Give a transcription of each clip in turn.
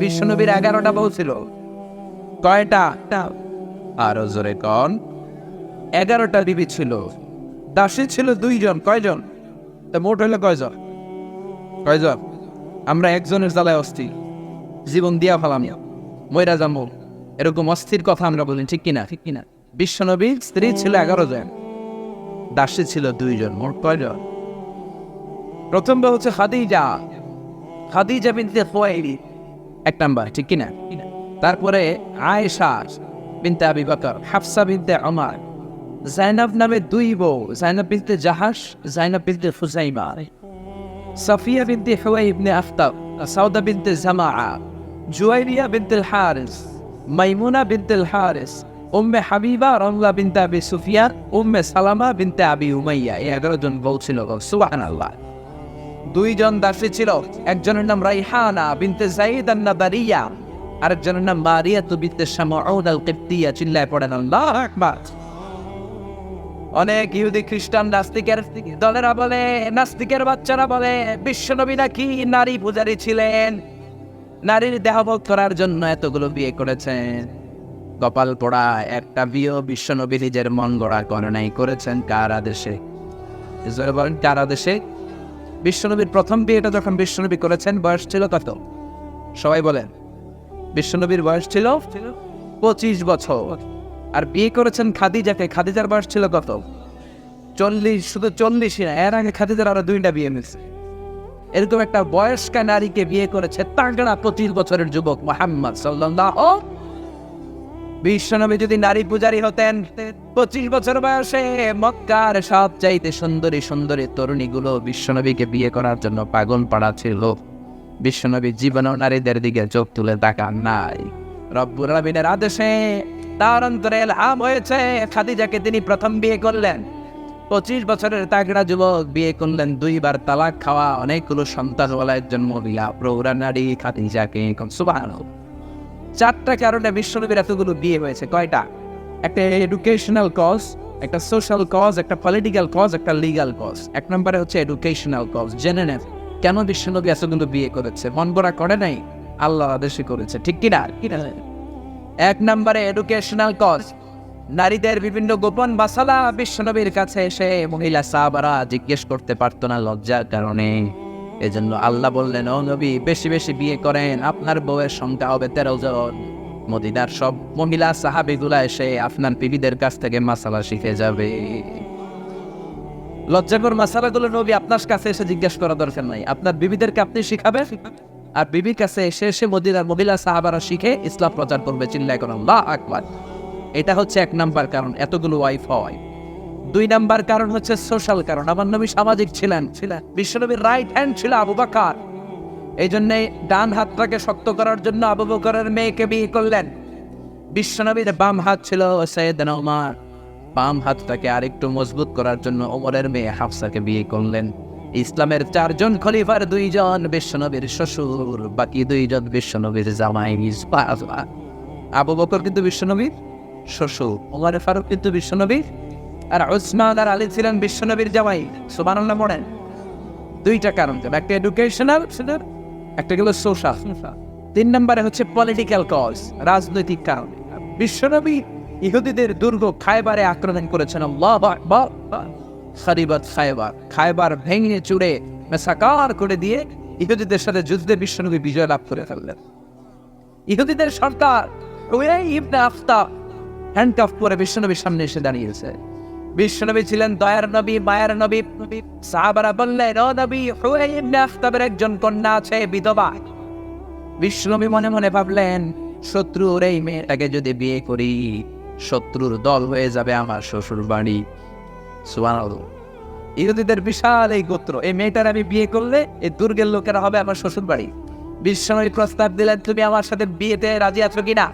বিশ্বনবীর 11টা বউ ছিল। কয়টা? আরো জোরে কন। 11টা বিবি ছিল, দাসী ছিল 2 জন। কয়জন? তা মোট হইলো কয়জন? আমরা একজনের জ্বালায় অস্থির, জীবন দিয়া ফেলাম, মইরা যাবো, এরকম অস্থির কথা আমরা বলি, ঠিক কিনা? বিশ্বনবীর স্ত্রী ছিল 11 জন, দাসী ছিল 2 জন। মোট কয়জন? প্রথম বউ হচ্ছে খাদিজা বিনতে খুয়াইলিদ, 1 নাম্বার, ঠিক কিনা? তারপরে আয়েশা বিনতে আবি বকর, হাফসা বিনতে ওমর, জাইনাব নামে 2 বউ, জাইনাব বিনতে জাহাশ, জাইনাব বিনতে খুজাইমা, সাফিয়া বিনতে হুয়াই ইবনে আখতাব, সাউদা বিনতে জামাআ, জুয়াইরিয়া বিনতে হারিস, মাইমুনা বিনতে হারিস, উম্মে হাবিবা রমলা বিনতে আবি সুফিয়ান, উম্মে সালামা বিনতে আবি উমাইয়া। 11 জন বউ ছিল। সুবহানাল্লাহ। 2 জন দাসী ছিল, একজনের নাম রাইহানা বিনতে যায়েদ আন-নাবারিয়া, আরেকজনের নাম মারিয়া বিনতে শামউন আল-কিবতিয়া। চিল্লায় পড়েন আল্লাহু আকবার। অনেক ইহুদি খ্রিস্টান নাস্তিকের দলেরা বলে, নাস্তিকের বাচ্চারা বলে বিশ্বনবী নাকি নারী পূজারী ছিলেন, নারীর দেহভোগ করার জন্য এতগুলো বিয়ে করেছেন। কপাল পোড়া, একটা বিয়ে বিশ্বনবী নিজের মন গড়া করে নাই, করেছেন কার আদেশে? বলেন কার আদেশে? বিশ্বনবীর প্রথম বিয়েটা যখন বিশ্বনবী করেছেন বয়স ছিল কত? সবাই বলেন। বিশ্বনবীর বয়স ছিল 25 বছর। আর বিয়ে করেছেন খাদিজাকে, খাদিজার বয়স ছিল কত? 40। শুধু 40ই না, এর আগে খাদিজার আরো 2টা বিয়ে হয়েছে। এরকম একটা বয়স্কা নারীকে বিয়ে করেছে তাগড়া 25 বছরের যুবক মুহাম্মদ সাল্লাল্লাহু। বিশ্বনবী যদি নারী পূজারী হতেন, 25 বছর বয়সে মক্কার সবচাইতে সুন্দরী তরুণীগুলো বিশ্বনবীকে বিয়ে করার জন্য পাগল পাড়া ছিল। বিশ্বনবী জীবনেও নারীদের দিকে চোখ তুলে তাকান নাই। রব্বুল আলামিনের আদেশে তার অন্তরে ইলহাম হয়েছে, খাদিজাকে তিনি প্রথম বিয়ে করলেন। 25 বছরের তাগড়া যুবক বিয়ে করলেন, 2 বার তালাক খাওয়া, অনেকগুলো সন্তানওয়ালা একজন মহিলা, প্রৌঢ়া নারী খাদিজাকে। সুবহানাল্লাহ। 4টা কারণে বিশ্বনবীর এতগুলো বিয়ে হয়েছে। কয়টা? একটা এডুকেশনাল কজ, একটা সোশ্যাল কজ, একটা পলিটিক্যাল কজ, একটা লিগাল কজ। 1 নম্বরে হচ্ছে এডুকেশনাল কজ। জেনে নেন কেন বিশ্বনবী এতগুলো বিয়ে করেছে। মন গড়া করে নাই, আল্লাহ আদেশে করেছে, ঠিক কিনা? 1 নম্বরে এডুকেশনাল কজ। নারীদের বিভিন্ন গোপন বাসালা বিশ্বনবীর কাছে এসে মহিলা সাহাবারা জিজ্ঞেস করতে পারতো না লজ্জার কারণে। এজন্য আল্লাহ বললেন, ও নবী বেশি বেশি বিয়ে করেন, আপনার বউয়ের সংখ্যা হবে 13 জন। মদিনার সব মহিলা সাহাবীগুলা এসে আপনার বিবিদের কাছ থেকে মাসালা শিখে যাবে। লজ্জাকর মাসালাগুলো নবী আপনার কাছে এসে জিজ্ঞেস করা দরকার নাই, আপনার বিবিদেরকে আপনি শিখাবেন, আর বিবির কাছে এসে এসে মদিনার মহিলা সাহাবারা শিখে ইসলাম প্রচার করবে। চিল্লায় করেন আল্লাহু আকবার। এটা হচ্ছে 1 নাম্বার কারণ এতগুলো ওয়াইফ হয়। 2 নাম্বার কারণ হচ্ছে সোশ্যাল কারণ। আমার নবী সামাজিক ছিলেন। বিশ্বনবীর রাইট হ্যান্ড ছিল আবু বকর, এই জন্যে ডান হাতটাকে শক্ত করার জন্য আবু বকরের মেয়েকে বিয়ে করলেন। বিশ্বনবীর বাম হাত ছিল সাইয়েদনা ওমর, বাম হাতটাকে আরেকটু মজবুত করার জন্য ওমরের মেয়ে হাফসাকে বিয়ে করলেন। ইসলামের 4 জন খলিফার 2 জন বিশ্বনবীর শ্বশুর, বাকি 2 জন বিশ্বনবীর জামাই। আবু বকর কিন্তু বিশ্বনবীর শ্বশুর, ওমর ফারুক কিন্তু বিশ্বনবীর, আর উসমান আর আলী ছিলেন বিশ্বনবীর জামাই। সুবহানাল্লাহ পড়েন। 2টা কারণ, একটা এডুকেশনাল, একটা গেল সোশ্যাল। 3 নম্বরে হচ্ছে পলিটিক্যাল কজ, রাজনৈতিক কারণ। বিশ্বনবী ইহুদিদের দুর্গ খায়বারে আক্রমণ করেছেন। আল্লাহু আকবার। খারিবাত খায়বার, খায়বার ভেঙে চুরে মেসাকার করে দিয়ে ইহুদিদের সাথে যুদ্ধে বিশ্বনবী বিজয় লাভ করে ফেললেন। ইহুদিদের সরকার হুয়াই ইবনে আখতাব হ্যান্ডকাফ করে বিশ্বনবীর সামনে এসে দাঁড়িয়েছে। বিশ্বনবী ছিলেন দয়ার নবী, মায়ের নবী। সাহাবারা বললেন, ও নবী, হুয়াই ইবনে আখতাবের একজন কন্যা আছে, বিধবা। বিশ্বনবী মনে মনে ভাবলেন, শত্রুর এই মেয়েটাকে যদি বিয়ে করি, শত্রুর দল হয়ে যাবে আমার শ্বশুর বাড়ি। সুবহানাল্লাহ। ইহুদিদের বিশাল এই গোত্র, এই মেয়েটার আমি বিয়ে করলে এই দুর্গের লোকেরা হবে আমার শ্বশুর বাড়ি। বিশ্বনবী প্রস্তাব দিলেন, তুমি আমার সাথে বিয়েতে রাজি আছো কিনা?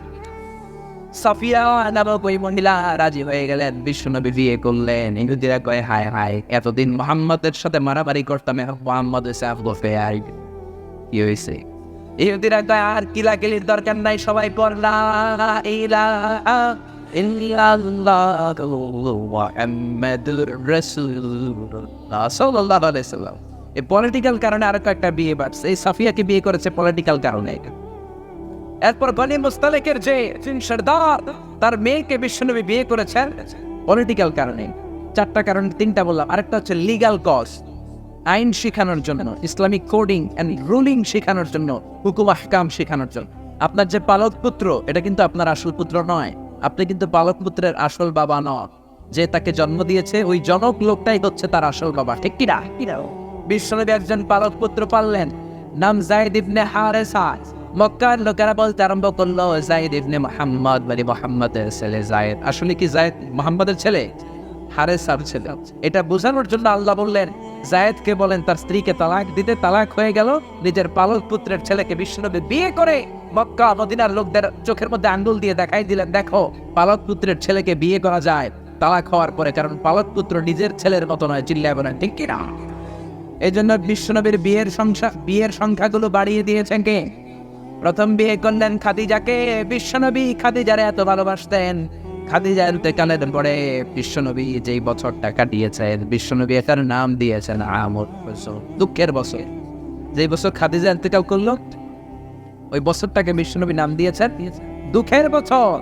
সাফিয়া নামক ওই মহিলা রাজি হয়ে গেলেন, বিশ্বনবী বিয়ে করলেন। ইহুদিরা কয়, হায় হায়, এতদিন মুহাম্মদের সাথে মারামারি করতাম, এখন মুহাম্মদ এসে আফগোফে আর কি হয়েছে? ইহুদিরা কয়, আর কিলাকিলির দরকার নাই, সবাই পড় লা ইলাহা ইল্লাল্লাহু মুহাম্মাদুর রাসূলুল্লাহ সাল্লাল্লাহু আলাইহি ওয়াসাল্লাম। এই পলিটিক্যাল কারণে আরো একটা বিয়ে বাড়ছে। এই সাফিয়াকে বিয়ে করেছে পলিটিক্যাল কারণে। এরপর বনি মুস্তালিকের যে সর্দার, তার মেয়েকে বিশ্বনবী বিয়ে করেছেন পলিটিক্যাল কারণে। 4টা কারণ, 3টা বললাম, আরেকটা হচ্ছে লিগ্যাল কজ, আইন শেখানোর জন্য, ইসলামিক কোডিং এন্ড রুলিং শেখানোর জন্য, হুকুম আহকাম শেখানোর জন্য। আপনার যে পালক পুত্র, এটা কিন্তু আপনার আসল পুত্র নয়, আপনি কিন্তু পালক পুত্রের আসল বাবা নন। যে তাকে জন্ম দিয়েছে ওই জনক লোকটাই হচ্ছে তার আসল বাবা, ঠিক কিনা? বিশ্বনবী একজন পালক পুত্র পাললেন, নাম যায়েদ ইবনে হারেসা। মক্কার লোকেরা বলতে আরম্ভ করলো যায়েদ ইবনে মুহাম্মদ, মানে মুহাম্মাদের ছেলে যায়েদ। আসলে কি যায়েদ মুহাম্মাদের ছেলে? হারেসার ছেলে। এটা বোঝানোর জন্য আল্লাহ বললেন যায়েদকে বলেন তার স্ত্রীকে তালাক দিতে। তালাক হয়ে গেল, নিজের পালক পুত্রের ছেলেকে বিশ্বনবী বিয়ে করে মক্কা মদিনার লোকদের চোখের মধ্যে আঙ্গুল দিয়ে দেখাই দিলেন, দেখো পালক পুত্রের ছেলেকে বিয়ে করা যায় তালাক হওয়ার পরে, কারণ পালক পুত্র নিজের ছেলের মতো নয়। চিল্লায় বলেন ঠিক কিনা? এই জন্য বিশ্বনবীর বিয়ের সংখ্যাগুলো বাড়িয়ে দিয়েছেন কে? প্রথম বিয়ে করলেন খাদিজাকে। বিশ্বনবী খাদিজারে এত ভালোবাসতেন, খাদিজা ইন্তেকালের পরে বিশ্বনবী যেই বছরটা কাটিয়েছেন, বিশ্বনবী এটার নাম দিয়েছেন আমর বছর, দুঃখের বছর। যেই বছর খাদিজা ইন্তেকাল করলো ওই বছরটাকে বিশ্বনবী নাম দিয়েছেন দুঃখের বছর।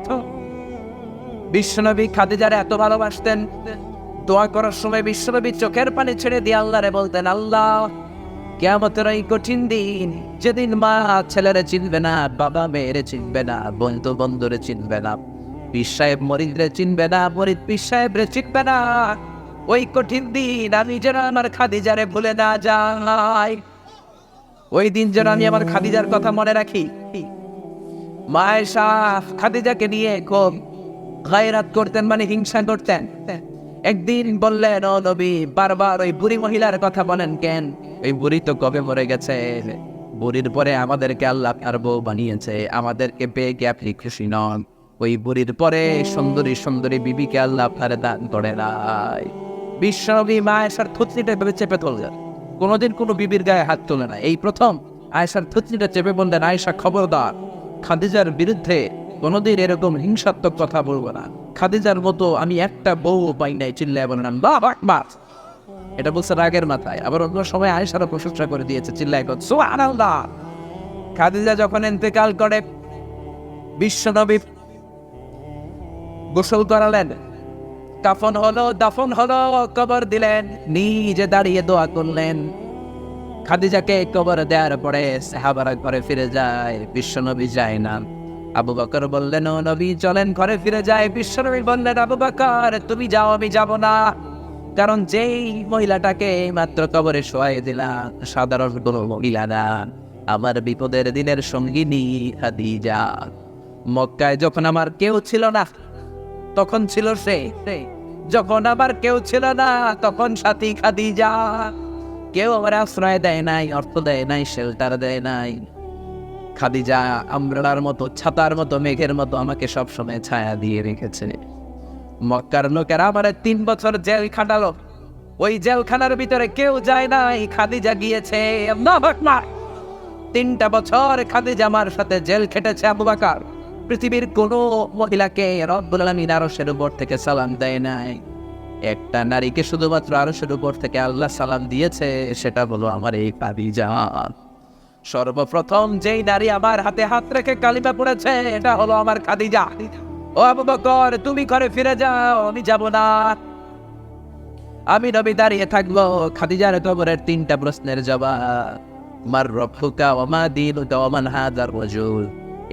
বিশ্বনবী খাদিজারে এত ভালোবাসতেন, দোয়া করার সময় বিশ্বনবী চোখের পানি ছেড়ে দিয়ে আল্লাহরে বলতেন, আল্লাহ কিয়ামতের এই কঠিন দিন, যেদিন মা ছেলেরে চিনবে না, বাবা মেয়েরে চিনবে না, বন্ধু বন্ধুরে চিনবে না, পীর সাহেব মরিদরে চিনবে না, মরিদ পীর সাহেবরে চিনবে না, ওই কঠিন দিন আমি যেন আমার খাদিজারে ভুলে না যাই, ওই দিন যেন আমি আমার খাদিজার কথা মনে রাখি। মা আয়েশা খাদিজাকে নিয়ে খুব গায়রাত করতেন, মানে হিংসা করতেন। একদিন বললেন, ও নবী, বারবার ওই বুড়ি মহিলার কথা বলেন কেন? ওই বুড়ি তো কবে মরে গেছে, বুড়ির পরে আমাদেরকে আল্লাহ আর বউ বানিয়েছে, আমাদেরকে পেয়ে কি আপনি খুশি নন? ওই বুড়ির পরে সুন্দরী সুন্দরী বিবিকে আল্লাহ আপনার দান করে নাই। বিশ্বনবী মা আয়েশার থুতনিটা ভেবে চেপে ধরলেন, কোনোদিন কোনো বিবির গায়ে হাত তোলে না, এই প্রথম আয়েশার থুতনিটা চেপে বললেন, আয়েশা খবরদার, খাদিজার বিরুদ্ধে কোনোদিন এরকম হিংসাত্মক কথা বলবো না, খাদিজার মতো আমি একটা বউ পাই নাই। চিল্লায় বলেন আল্লাহু আকবার। এটা বলছে রাগের মাথায়, আবার অন্য সময় আয়েশারও প্রশংসা করে দিয়েছে, চিল্লায় সুবহানাল্লাহ। খাদিজা যখন ইন্তেকাল করে বিশ্বনবী গোসল করালেন, কাফন হলো, দাফন হলো, কবর দিলেন, নিজে দাঁড়িয়ে দোয়া করলেন। খাদিজাকে কবর দেওয়ার পরে সাহাবারা ঘরে ফিরে যায়, বিশ্বনবী যায় না। আবু বকর বললেন, ও নবী চলেন ঘরে ফিরে যায়। বিশ্বনবী বললেন, আবু বকর তুমি যাও, আমি যাব না, কারণ যেই মহিলাটাকে মাত্র কবরে শোয়াই দিলাম সাধারণ কোনো মহিলা না, আমার বিপদের দিনের সঙ্গিনী খাদিজা। মক্কায় যখন আমার কেউ ছিল না তখন ছিল সে, যখন আমার কেউ ছিল না তখন সাথী খাদিজা। কেউ আমার আশ্রয় দেয় নাই, অর্থ দেয় নাই, শেল্টার দেয় নাই। খাদিজা আমরার মতো, ছাতার মতো, মেঘের মতো আমাকে সবসময় ছায়া দিয়ে রেখেছে। মক্কার লোকেরা আমার 3 বছর জেল খাটালো, ওই জেলখানার ভিতরে কেউ যায় নাই, খাদিজা গিয়েছে। 3টা বছর খাদিজা আমার সাথে জেল খেটেছে। আবু বকর পৃথিবীর কোনো মহিলাকে রব্বুল আলামিন আরশের উপর থেকে সালাম দেয় নাই, একটা নারীকে শুধুমাত্র আরশের উপর থেকে আল্লাহ সালাম দিয়েছে, সেটা হলো আমার এই খাদিজা। সর্বপ্রথম যেই নারী আমার হাতে হাত রেখে কালিমা পড়েছে এটা হলো আমার খাদিজা। ও আবু বকর তুমি ঘরে ফিরে যাও, আমি যাব না, আমি নবী দাঁড়িয়ে থাকবো। খাদিজার কবরের 3টা প্রশ্নের জবাব, মার রব্বুকা ওয়া মা দীনুকা ওয়া মান হাযার রাজুল।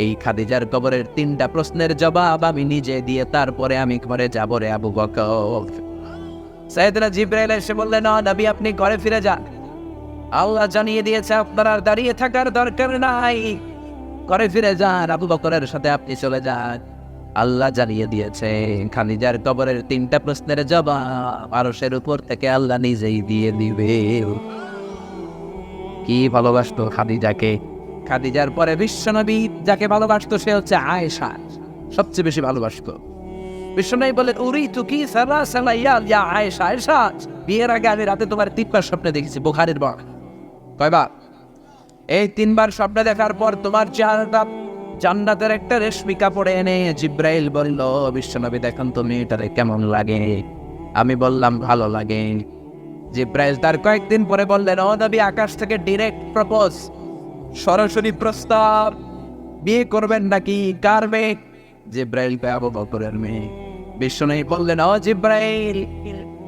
এই খাদিজার কবরের 3টা প্রশ্নের জবাব আমি নিজে দিয়ে তারপরে আমি ঘরে যাব রে আবু বকর। সাইয়েদনা জিবরাইল এসে বললেন, নবী আপনি ঘরে ফিরে যান, আল্লাহ জানিয়ে দিয়েছে আপনার আর দাঁড়িয়ে থাকার দরকার নাই, ঘরে ফিরে যান, আবু বকরের সাথে আপনি চলে যান। আল্লাহ জানিয়ে দিয়েছে খাদিজার কবরের 3টা প্রশ্নের জবাব আরশের উপর থেকে আল্লাহ নিজেই দিয়ে দিবে। কি ভালোবাসতো খাদিজাকে। খাদিজার পরে বিশ্বনবী যাকে ভালোবাসতো সে হচ্ছে আয়েশা, সবচেয়ে বেশি ভালোবাসতো। বিশ্বনবী বলেন, উরি তুকি সালা সালাইয়া ইয়া আয়েশা, আয়েশা বিয়ের আগে আমি রাতে তোমার 3বার স্বপ্নে দেখেছি। বুখারীর বর্ণনা। কয়বার? এই 3বার স্বপ্নে দেখার পর তোমার চেহারাটা জান্নাতের একটা রেশমি কাপড়ে এনে জিব্রাইল বলল, বিশ্বনবী দেখুন তুমি এটারে কেমন লাগে? আমি বললাম ভালো লাগে। জিব্রাইল তার কয়েকদিন পরে বললেন, ও নবী আকাশ থেকে ডিরেক্ট প্রপোজ, সরাসরি প্রস্তাব, বিয়ে করবেন নাকি? কার মেয়ে? জিব্রাইল কয় আবু বকরের মেয়ে। বিশ্বনবী বললেন, ও জিব্রাইল,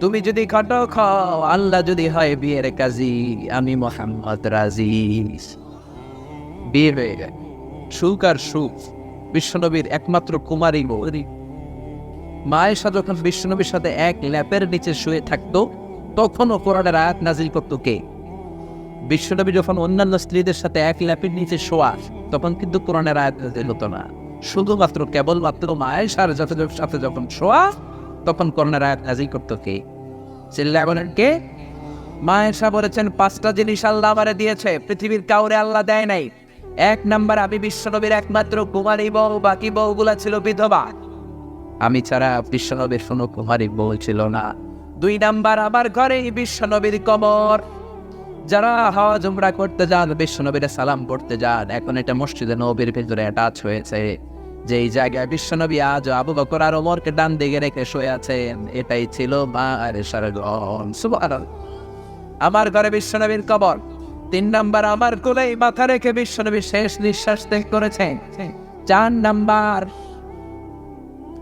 তুমি যদি ঘটক হও, আল্লাহ যদি হয় বিয়ের কাজী, আমি মুহাম্মদ রাজি। বিয়ে হয়ে গেল, সুখ আর সুখ। বিশ্বনবীর একমাত্র কুমারী বউ মা আয়েশা যখন বিশ্বনবীর সাথে এক ল্যাপের নিচে শুয়ে থাকতো, তখনও কোরআনের আয়াত নাজিল করতো কে? বিশ্বনবী যখন অন্যান্য স্ত্রীদের সাথে এক ল্যাপের নিচে শোয়া, তখন কিন্তু কোরআনের আয়াত নাজিল হতো না। শুধুমাত্র কেবলমাত্র মা আয়েশার সাথে যখন শোয়া, তখন কোরআনের আয়াত নাজিল করতো কে? চিল্লায় বলেন কে? মা আয়েশা বলেছেন, 5টা জিনিস আল্লাহ আমারে দিয়েছে, পৃথিবীর কাউরে আল্লাহ দেয় নাই। 1 নাম্বার, আমি বিশ্বনবীর একমাত্র কুমারী বউ, বাকি বউগুলা ছিল বিধবা। আমি ছাড়া বিশ্বনবীর কোনো কুমারী বউ ছিল না। 2 নাম্বার, আমার ঘরে বিশ্বনবীর কবর। যারা হজ উমরা করতে যান, বিশ্বনবীর সালাম পড়তে যান, এখন এটা মসজিদে নববীর ভিতরে অ্যাটাচ হয়েছে। যেই জায়গায় বিশ্বনবী আজ আবু বকর আর ওমরকে ডান দিকে রেখে শুয়ে আছেন, এটাই ছিল মা আয়েশার ঘর। সুবহানাল্লাহ। আমার ঘরে বিশ্বনবীর কবর। 3 নাম্বার, আমার কোলেই মাথা রেখে বিশ্বনবী শেষ নিঃশ্বাস ত্যাগ করেছেন। 4 নাম্বার,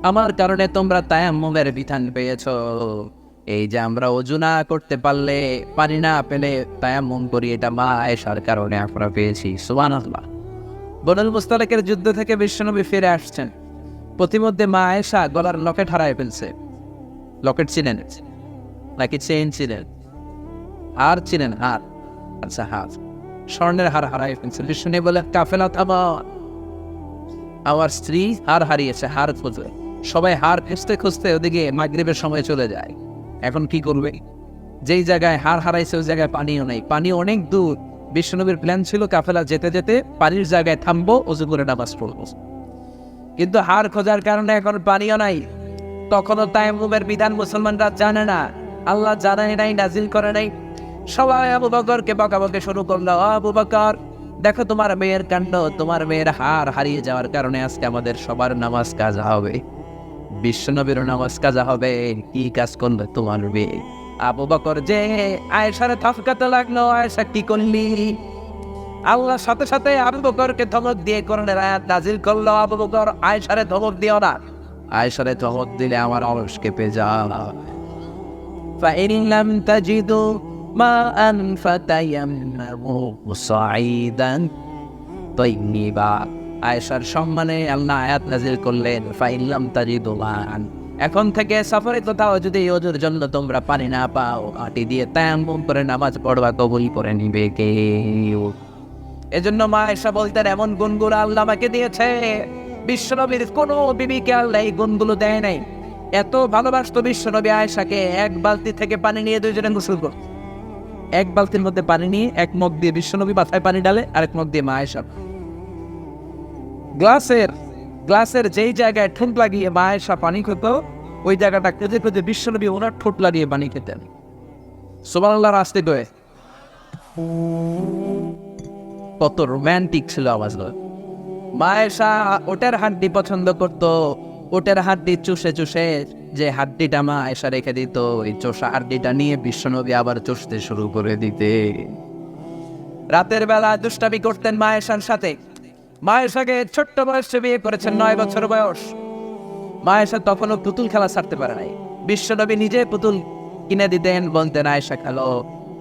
আমার কারণে তোমরা তায়াম্মুমের বিধান পেয়েছো। এই যে আমরা ওযু না করতে পারলে, পানি না পেলে তায়াম্মুম করি, এটা মা আয়েশার কারণে আমরা পেয়েছি। সুবহানাল্লাহ। বনুল মুস্তালিকের যুদ্ধ থেকে বিশ্বনবী ফিরে আসছেন। প্রতিমধ্যে মা আয়েশা গলার লকেট হারায় ফেলছে। লকেট চিনেন নাকি চেইন চিনেন? হার চিনেন? হার, আচ্ছা হার, স্বর্ণের হার হারায় ফেলছে। বিশ্বনবী বলে, কাফেলা থামা, আমার স্ত্রী হার হারিয়েছে, হার খুঁজবে। সবাই হার খুঁজতে খুঁজতে ওদিকে মাগরিবের সময় চলে যায়। এখন কি করবে? যেই জায়গায় হার হারাইছে ওই জায়গায় পানিও নেই, পানি অনেক দূর। বিশ্বনবীর প্ল্যান ছিল কাফেলা যেতে যেতে পানির জায়গায় থামবো, ওযু করে নামাজ পড়বো। কিন্তু হার খোঁজার কারণে এখন পানিও নাই। তখনও তায়াম্মুমের বিধান মুসলমানরা জানে না, আল্লাহ জানায় নাই, নাজিল করে নাই। সবাই আবু বকরকে বকাবকি শুরু করলো, আবু বকর, দেখো তোমার মেয়ের কাণ্ড, তোমার মেয়ের হার হারিয়ে যাওয়ার কারণে আজকে আমাদের সবার নামাজ কাজা হবে, বিশ্বনবীর নামাজ কাজা হবে। কি কাজ করবে তোমার মেয়ে? আবু বকর যে আয়েশারে থাফকাতে লাগলো, আয়েশা কি করলি? আল্লাহ সাথে সাথে আবু বকরকে ধমক দিয়ে কোরআনের আয়াত নাজিল করলো, আবু বকর আয়েশারে ধমক দিও না, আয়েশারে ধমক দিলে আমার অলস কেঁপে যায়। فإن لم تجدوا ماء فتيمموا صعيدا طيبا। আয়েশার সম্মানে আল্লাহ আয়াত নাজিল করলেন, ফাইন লাম তাজিদু মাআন, এখন থেকে সফরে কোথাও যদি ওযুর জন্য তোমরা পানি না পাও, মাটি দিয়ে তায়াম্মুম করে নামাজ পড়বা, কবুল করে নিবে কে? এজন্য মা আয়েশা বলতেন, এমন গুণগুলো আল্লাহ আমাকে দিয়েছে, বিশ্বনবীর কোনো বিবিকে আল্লাহ এই গুণগুলো দেয় নাই। এত ভালোবাসতো বিশ্বনবী আয়েশাকে, 1 বালতি থেকে পানি নিয়ে 2 জনে গোসল করত। 1 বালতির মধ্যে পানি নিয়ে 1 মগ দিয়ে বিশ্বনবী মাথায় পানি ঢালে, আরেক মগ দিয়ে মা আয়েশা। গ্লাসের যেই জায়গায় ঠোঁট লাগিয়ে মা আয়েশা পানি খেত, ওই জায়গাটা কেঁদে কেঁদে বিশ্বনবী ওনার ঠোঁট লাগিয়ে পানি খেতেন। সুবহানাল্লাহর আস্তে কয়ে, কত রোমান্টিক ছিল আওয়াজগুলো। মা আয়েশা ওটের হাড্ডি পছন্দ করতো। ওটের হাড্ডি চুষে চুষে যে হাড্ডিটা মা আয়েশা রেখে দিত, ওই চোষা হাড্ডিটা নিয়ে বিশ্বনবী আবার চুষতে শুরু করে দিতে। রাতের বেলা দুষ্টামি করতেন মা আয়েশার সাথে। মা আয়েশাকে ছোট্ট বয়সে বিয়ে করেছেন, 9 বছর বয়স। মা আয়েশা তখনও পুতুল খেলা ছাড়তে পারে নাই। বিশ্বনবী নিজে পুতুল কিনে দিতেন, বলতেন আয়েশা খেলো।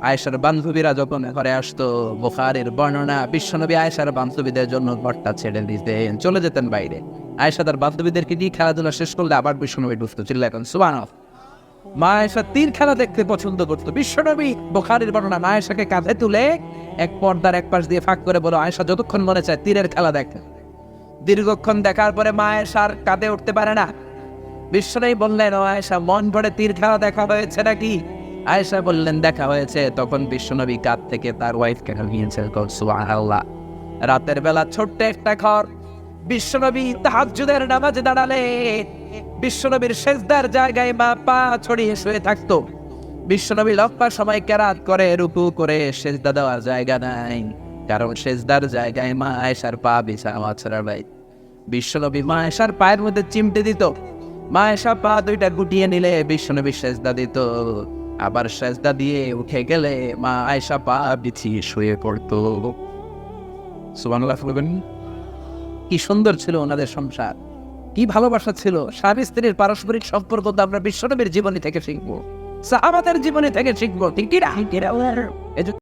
আয়েশার বান্ধবীরা যখন ঘরে আসতো, বুখারীর বর্ণনা, বিশ্বনবী আয়েশার বান্ধবীদের জন্য ঘরটা ছেড়ে দিতেন, চলে যেতেন বাইরে। আয়েশা তার বান্ধবীদেরকে নিয়ে খেলাধুলা শেষ করলে আবার বিশ্বনবী ঢুকতো। চিল্লা এখন সুবহানাল্লাহ। মা আয়েশা তীর খেলা দেখতে পছন্দ করতো। বিশ্বনবী, বুখারীর বর্ণনা, মা আয়েশাকে কাঁধে তুলে এক পর্দার এক পাশ দিয়ে ফাঁক করে বলো, আয়েশা যতক্ষণ মনে চায় তীরের খেলা দেখে। দীর্ঘক্ষণ দেখার পরে মা আয়েশার কাঁধে উঠতে পারে না। বিশ্বনবী বললেন, ও আয়েশা, মন ভরে তীর খেলা দেখা হয়েছে নাকি? আয়েশা বললেন, দেখা হয়েছে। তখন বিশ্বনবী কাঁধ থেকে তার ওয়াইফকে নিয়েছেন। সুবহানাল্লাহ। রাতের বেলা ছোট্ট একটা ঘর। বিশ্বনবী তাহাজ্জুদের নামাজে দাঁড়ালে বিশ্বনবীর সেজদার জায়গায় মা পা ছড়িয়ে শুয়ে থাকতো। বিশ্বনবী লম্বা সময় কেরাত করে, রুকু করে, সেজদা দেওয়ার জায়গা নাই, কারণ সেজদার জায়গায় মা আয়েশার পা বিছানো আছে। ভাই, বিশ্বনবী মা আয়েশার পায়ের মধ্যে চিমটে দিত। মা আয়েশা পা 2টা গুটিয়ে নিলে বিশ্বনবী সেজদা দিত। আবার সেজদা দিয়ে উঠে গেলে মা আয়েশা পা বিছিয়ে শুয়ে পড়তো। সুবহানাল্লাহ বলবেন। কি সুন্দর ছিল ওনাদের সংসার, কি ভালোবাসা ছিল। স্বামী স্ত্রীর পারস্পরিক সম্পর্ক তো আমরা বিশ্বনবীর জীবনী থেকে শিখবো, সাহাবাদের জীবনী থেকে শিখবো, ঠিক কি না?